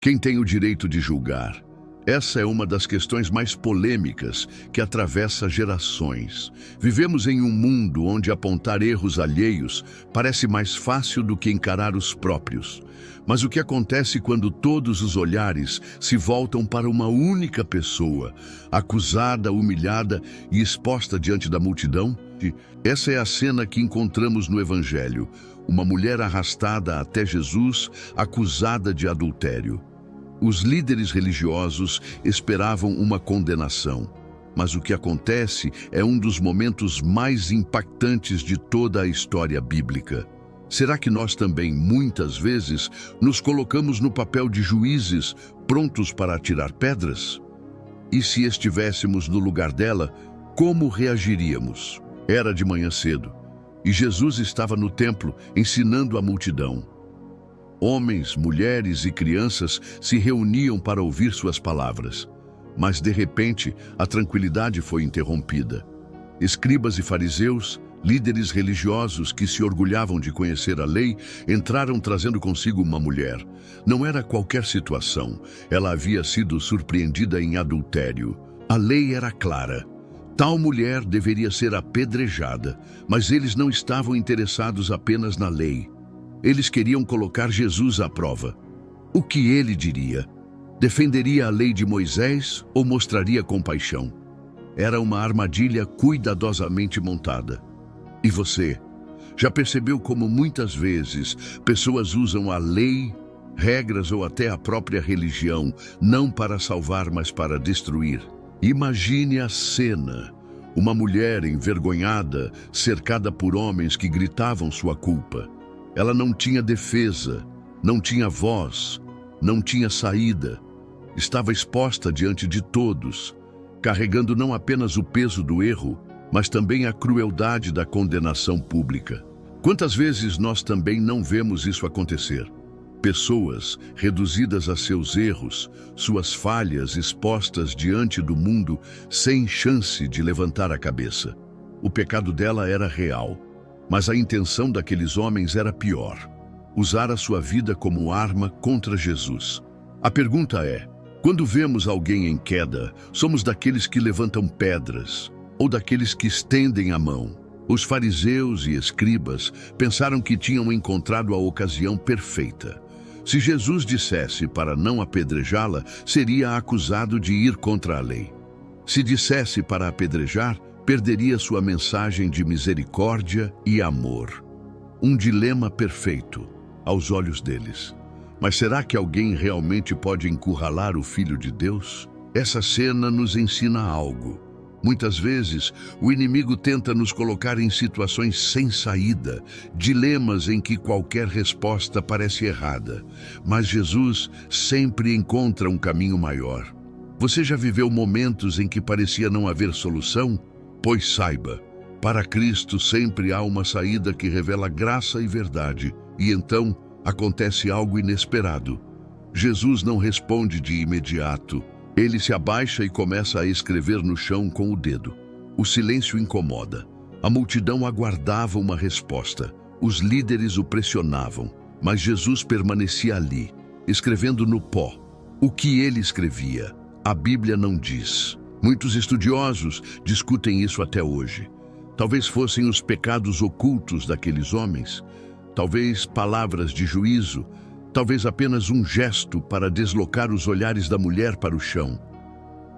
Quem tem o direito de julgar? Essa é uma das questões mais polêmicas que atravessa gerações. Vivemos em um mundo onde apontar erros alheios parece mais fácil do que encarar os próprios. Mas o que acontece quando todos os olhares se voltam para uma única pessoa, acusada, humilhada e exposta diante da multidão? Essa é a cena que encontramos no Evangelho. Uma mulher arrastada até Jesus, acusada de adultério. Os líderes religiosos esperavam uma condenação, mas o que acontece é um dos momentos mais impactantes de toda a história bíblica. Será que nós também, muitas vezes, nos colocamos no papel de juízes prontos para atirar pedras? E se estivéssemos no lugar dela, como reagiríamos? Era de manhã cedo, e Jesus estava no templo ensinando a multidão. Homens, mulheres e crianças se reuniam para ouvir suas palavras. Mas, de repente, a tranquilidade foi interrompida. Escribas e fariseus, líderes religiosos que se orgulhavam de conhecer a lei, entraram trazendo consigo uma mulher. Não era qualquer situação. Ela havia sido surpreendida em adultério. A lei era clara. Tal mulher deveria ser apedrejada, mas eles não estavam interessados apenas na lei. Eles queriam colocar Jesus à prova. O que ele diria? Defenderia a lei de Moisés ou mostraria compaixão? Era uma armadilha cuidadosamente montada. E você? Já percebeu como muitas vezes pessoas usam a lei, regras ou até a própria religião, não para salvar, mas para destruir? Imagine a cena. Uma mulher envergonhada, cercada por homens que gritavam sua culpa. Ela não tinha defesa, não tinha voz, não tinha saída. Estava exposta diante de todos, carregando não apenas o peso do erro, mas também a crueldade da condenação pública. Quantas vezes nós também não vemos isso acontecer? Pessoas reduzidas a seus erros, suas falhas expostas diante do mundo sem chance de levantar a cabeça. O pecado dela era real. Mas a intenção daqueles homens era pior: usar a sua vida como arma contra Jesus. A pergunta é: quando vemos alguém em queda, somos daqueles que levantam pedras ou daqueles que estendem a mão? Os fariseus e escribas pensaram que tinham encontrado a ocasião perfeita. Se Jesus dissesse para não apedrejá-la, seria acusado de ir contra a lei. Se dissesse para apedrejar, perderia sua mensagem de misericórdia e amor. Um dilema perfeito aos olhos deles. Mas será que alguém realmente pode encurralar o Filho de Deus? Essa cena nos ensina algo. Muitas vezes, o inimigo tenta nos colocar em situações sem saída, dilemas em que qualquer resposta parece errada. Mas Jesus sempre encontra um caminho maior. Você já viveu momentos em que parecia não haver solução? Pois saiba, para Cristo sempre há uma saída que revela graça e verdade, e então acontece algo inesperado. Jesus não responde de imediato. Ele se abaixa e começa a escrever no chão com o dedo. O silêncio incomoda. A multidão aguardava uma resposta. Os líderes o pressionavam, mas Jesus permanecia ali, escrevendo no pó. O que ele escrevia, a Bíblia não diz. Muitos estudiosos discutem isso até hoje. Talvez fossem os pecados ocultos daqueles homens, talvez palavras de juízo, talvez apenas um gesto para deslocar os olhares da mulher para o chão.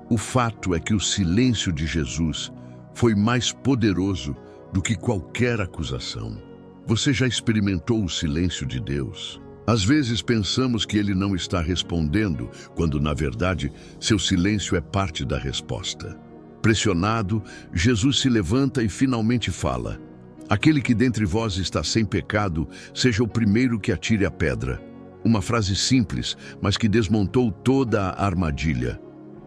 O fato é que o silêncio de Jesus foi mais poderoso do que qualquer acusação. Você já experimentou o silêncio de Deus? Às vezes pensamos que ele não está respondendo, quando, na verdade, seu silêncio é parte da resposta. Pressionado, Jesus se levanta e finalmente fala: "Aquele que dentre vós está sem pecado, seja o primeiro que atire a pedra." Uma frase simples, mas que desmontou toda a armadilha.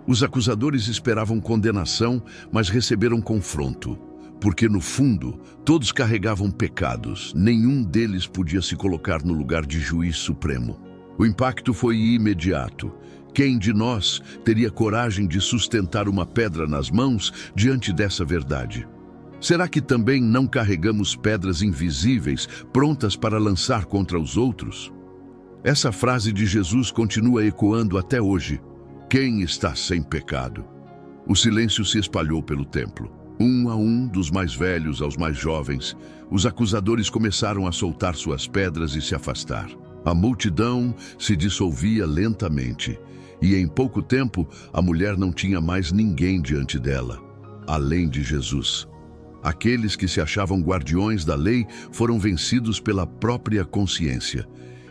Os acusadores esperavam condenação, mas receberam confronto. Porque, no fundo, todos carregavam pecados, nenhum deles podia se colocar no lugar de juiz supremo. O impacto foi imediato. Quem de nós teria coragem de sustentar uma pedra nas mãos diante dessa verdade? Será que também não carregamos pedras invisíveis, prontas para lançar contra os outros? Essa frase de Jesus continua ecoando até hoje. Quem está sem pecado? O silêncio se espalhou pelo templo. Um a um, dos mais velhos aos mais jovens, os acusadores começaram a soltar suas pedras e se afastar. A multidão se dissolvia lentamente, e em pouco tempo a mulher não tinha mais ninguém diante dela, além de Jesus. Aqueles que se achavam guardiões da lei foram vencidos pela própria consciência.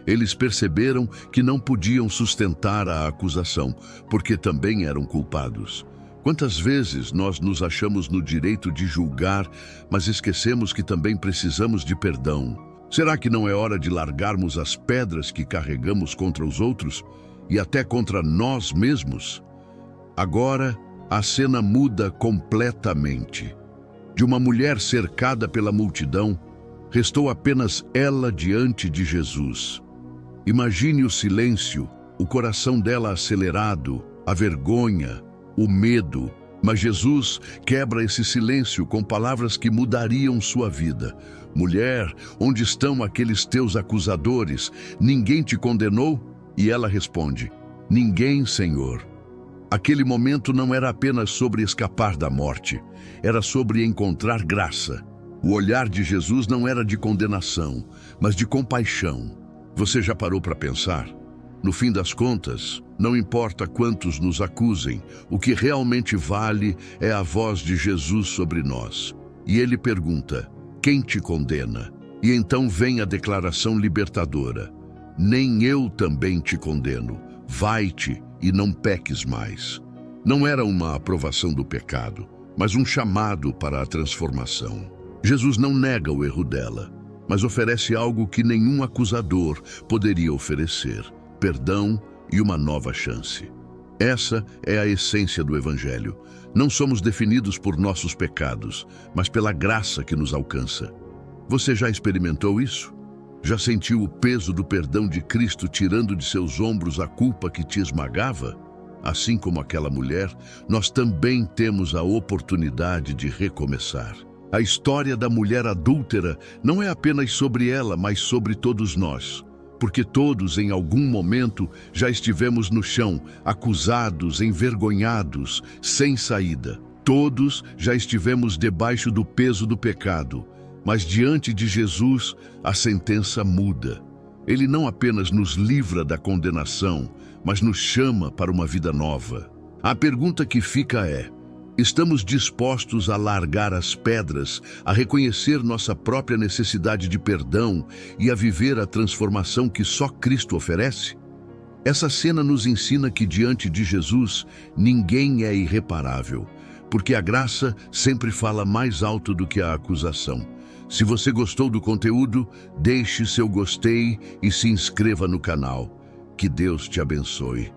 Eles perceberam que não podiam sustentar a acusação, porque também eram culpados. Quantas vezes nós nos achamos no direito de julgar, mas esquecemos que também precisamos de perdão? Será que não é hora de largarmos as pedras que carregamos contra os outros e até contra nós mesmos? Agora, a cena muda completamente. De uma mulher cercada pela multidão, restou apenas ela diante de Jesus. Imagine o silêncio, o coração dela acelerado, a vergonha, o medo. Mas Jesus quebra esse silêncio com palavras que mudariam sua vida. Mulher, onde estão aqueles teus acusadores? Ninguém te condenou? E ela responde: ninguém, Senhor. Aquele momento não era apenas sobre escapar da morte, era sobre encontrar graça. O olhar de Jesus não era de condenação, mas de compaixão. Você já parou para pensar? No fim das contas, não importa quantos nos acusem, o que realmente vale é a voz de Jesus sobre nós. E ele pergunta: quem te condena? E então vem a declaração libertadora: nem eu também te condeno. Vai-te e não peques mais. Não era uma aprovação do pecado, mas um chamado para a transformação. Jesus não nega o erro dela, mas oferece algo que nenhum acusador poderia oferecer: perdão e uma nova chance. Essa é a essência do Evangelho. Não somos definidos por nossos pecados, mas pela graça que nos alcança. Você já experimentou isso? Já sentiu o peso do perdão de Cristo tirando de seus ombros a culpa que te esmagava? Assim como aquela mulher, nós também temos a oportunidade de recomeçar. A história da mulher adúltera não é apenas sobre ela, mas sobre todos nós. Porque todos, em algum momento, já estivemos no chão, acusados, envergonhados, sem saída. Todos já estivemos debaixo do peso do pecado. Mas diante de Jesus, a sentença muda. Ele não apenas nos livra da condenação, mas nos chama para uma vida nova. A pergunta que fica é: estamos dispostos a largar as pedras, a reconhecer nossa própria necessidade de perdão e a viver a transformação que só Cristo oferece? Essa cena nos ensina que diante de Jesus, ninguém é irreparável, porque a graça sempre fala mais alto do que a acusação. Se você gostou do conteúdo, deixe seu gostei e se inscreva no canal. Que Deus te abençoe.